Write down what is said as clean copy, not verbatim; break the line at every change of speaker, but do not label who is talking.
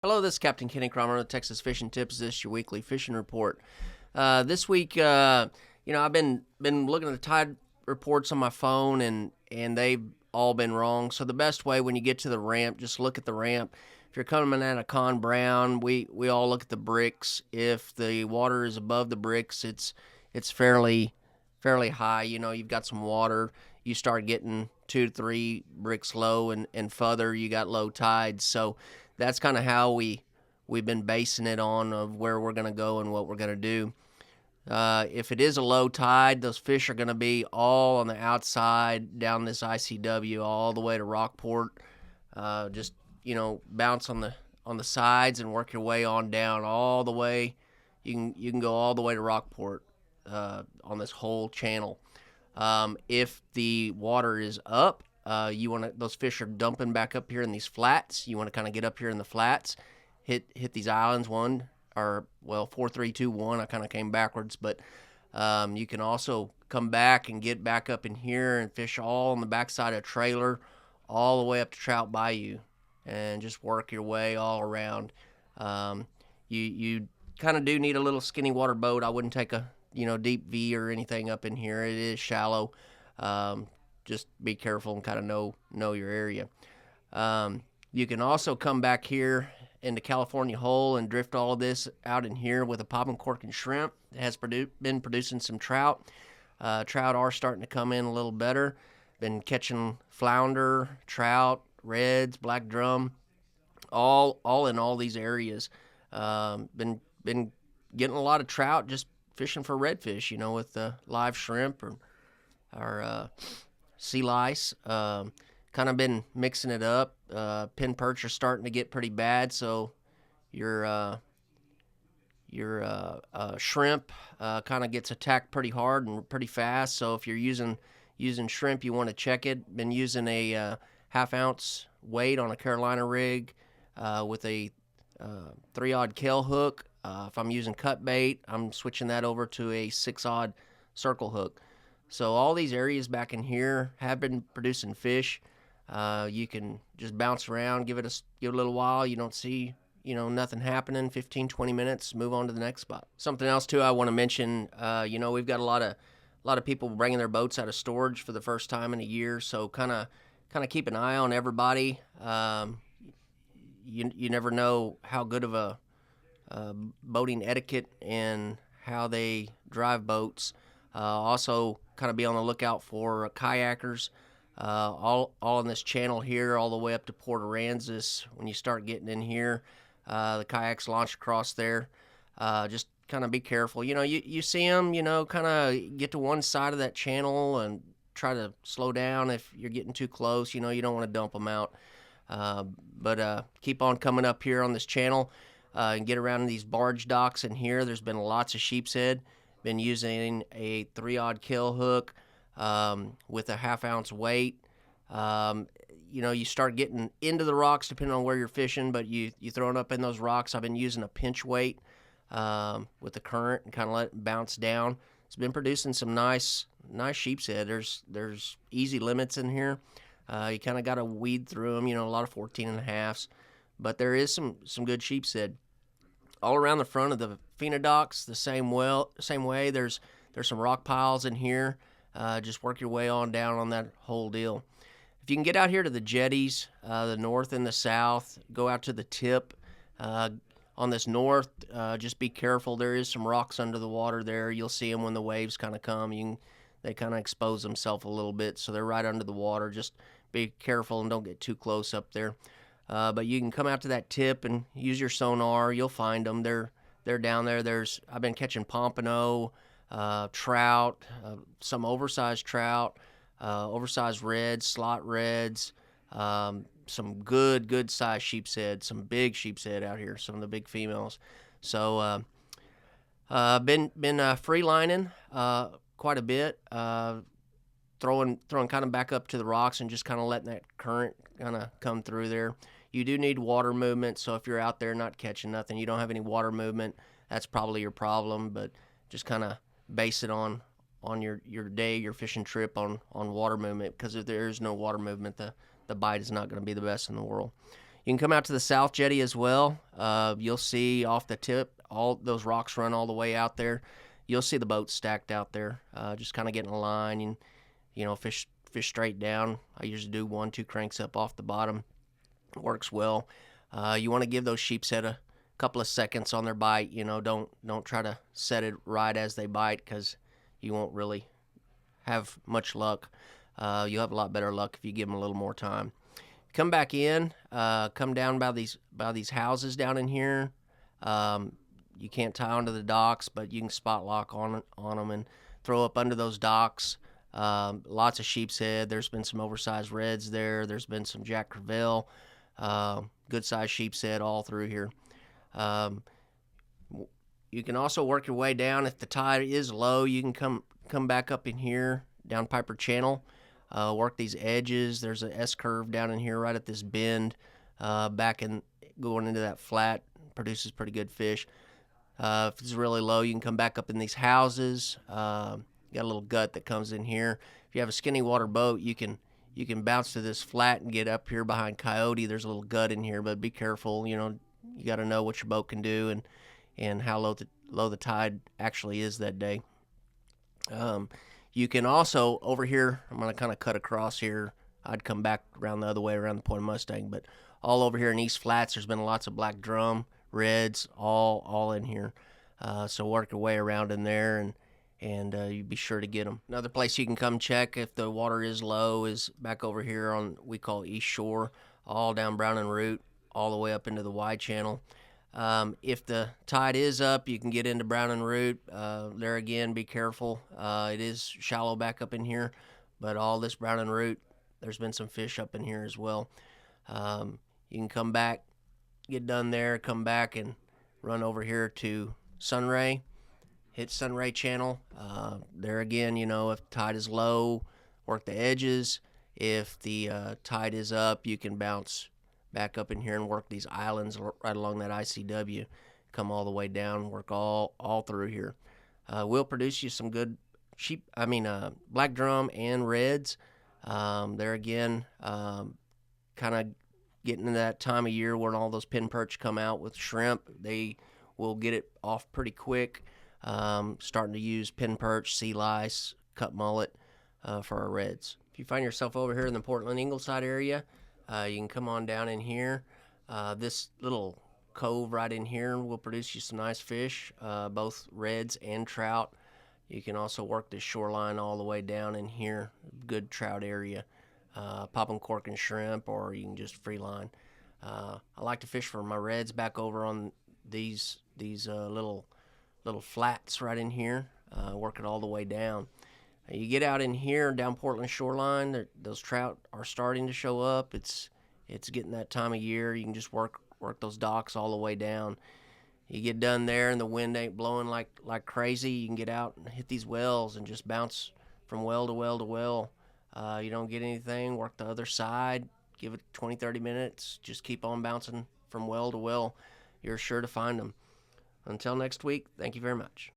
Hello, this is Captain Kenny Kramer with Texas Fishing Tips. This is your weekly fishing report. This week, I've been looking at the tide reports on my phone, and they've all been wrong. So the best way when you get to the ramp, just look at the ramp. If you're coming out of Con Brown, we all look at the bricks. If the water is above the bricks, it's fairly high. You've got some water. You start getting 2 to 3 bricks low, and further, you got low tides. So that's kind of how we've been basing it on of where we're going to go and what we're going to do. If it is a low tide, those fish are going to be all on the outside down this ICW all the way to Rockport. Just bounce on the sides and work your way on down all the way. You can go all the way to Rockport on this whole channel. If the water is up, those fish are dumping back up here in these flats. You want to kind of get up here in the flats, hit these islands 4, 3, 2, 1. I kind of came backwards, but you can also come back and get back up in here and fish all on the backside of a trailer, all the way up to Trout Bayou, and just work your way all around. You kind of do need a little skinny water boat. I wouldn't take a deep V or anything up in here. It is shallow. Just be careful and kind of know your area. You can also come back here into California Hole and drift all of this out in here with a popping cork and shrimp. It has been producing some trout. Trout are starting to come in a little better. Been catching flounder, trout, reds, black drum, all in all these areas. Been getting a lot of trout just fishing for redfish, with live shrimp or sea lice. Kind of been mixing it up. Pin perch are starting to get pretty bad, so your shrimp kind of gets attacked pretty hard and pretty fast. So if you're using shrimp, you want to check it. Been using a half-ounce weight on a Carolina rig with a 3-odd Kell hook. If I'm using cut bait, I'm switching that over to a 6-odd circle hook. So all these areas back in here have been producing fish. You can just bounce around, give it a little while. You don't see, nothing happening. 15, 20 minutes, move on to the next spot. Something else too I want to mention. We've got a lot of people bringing their boats out of storage for the first time in a year. So kind of keep an eye on everybody. You never know how good of a boating etiquette and how they drive boats. Also, kind of be on the lookout for kayakers. All in this channel here, all the way up to Port Aransas. When you start getting in here, the kayaks launch across there. Just kind of be careful. You see them, kind of get to one side of that channel and try to slow down if you're getting too close. You don't want to dump them out. But keep on coming up here on this channel and get around these barge docks in here. There's been lots of sheepshead. Been using a 3-odd Kell hook with a half-ounce weight. You start getting into the rocks depending on where you're fishing, but you throw it up in those rocks. I've been using a pinch weight with the current and kind of let it bounce down. It's been producing some nice sheepshead. There's easy limits in here. You kind of got to weed through them, a lot of 14.5s, but there is some good sheepshead. All around the front of the Fina docks, the same way. There's some rock piles in here. Just work your way on down on that whole deal. If you can get out here to the jetties, the north and the south, go out to the tip. On this north, just be careful. There is some rocks under the water there. You'll see them when the waves kind of come. They kind of expose themselves a little bit, so they're right under the water. Just be careful and don't get too close up there. But you can come out to that tip and use your sonar. You'll find them. They're down there. I've been catching pompano, trout, some oversized trout, oversized reds, slot reds, some good sized sheepshead, some big sheepshead out here, some of the big females. So been free lining quite a bit, throwing kind of back up to the rocks and just kind of letting that current kind of come through there. You do need water movement, so if you're out there not catching nothing, you don't have any water movement, that's probably your problem. But just kind of base it on your day, your fishing trip on water movement, because if there is no water movement, the bite is not going to be the best in the world. You can come out to the South Jetty as well. You'll see off the tip, all those rocks run all the way out there. You'll see the boats stacked out there, just kind of getting a line and, fish straight down. I usually do 1-2 cranks up off the bottom. It works well. You want to give those sheepshead a couple of seconds on their bite. Don't try to set it right as they bite, because you won't really have much luck. You'll have a lot better luck if you give them a little more time. Come back in, come down by these houses down in here. You can't tie onto the docks, but you can spot lock on them and throw up under those docks. Lots of sheep's head. There's been some oversized reds there. There's been some Jack Crevalle, good sized sheep's head all through here. You can also work your way down. If the tide is low, you can come back up in here down Piper Channel. Work these edges. There's an S-curve down in here right at this bend, going into that flat. Produces pretty good fish. If it's really low, you can come back up in these houses. You got a little gut that comes in here. If you have a skinny water boat, you can bounce to this flat and get up here behind Coyote. There's a little gut in here, but be careful. You got to know what your boat can do and how low the tide actually is that day. You can also, over here, I'm going to kind of cut across here. I'd come back around the other way around the Point of Mustang, but all over here in East Flats, there's been lots of black drum, reds, all in here. So work your way around in there, and you be sure to get them. Another place you can come check if the water is low is back over here on, we call East Shore, all down Brown and Root, all the way up into the Y channel. If the tide is up, you can get into Brown and Root. There again, be careful. It is shallow back up in here, but all this Brown and Root, there's been some fish up in here as well. You can come back, get done there, come back and run over here to Sunray, hit Sunray channel. There again, if tide is low, work the edges. If the tide is up, you can bounce back up in here and work these islands right along that ICW. Come all the way down, work all through here. We'll produce you some good black drum and reds. There again, kind of getting into that time of year when all those pin perch come out with shrimp. They will get it off pretty quick. Starting to use pin perch, sea lice, cut mullet for our reds. If you find yourself over here in the Portland Ingleside area, you can come on down in here. This little cove right in here will produce you some nice fish, both reds and trout. You can also work the shoreline all the way down in here. Good trout area. Pop and cork and shrimp, or you can just free line. I like to fish for my reds back over on these little flats right in here. Work it all the way down. You get out in here down Portland shoreline, those trout are starting to show up. It's getting that time of year. You can just work those docks all the way down. You get done there and the wind ain't blowing like crazy. You can get out and hit these wells and just bounce from well to well to well. You don't get anything, work the other side, give it 20-30 minutes, just keep on bouncing from well to well. You're sure to find them. Until next week, thank you very much.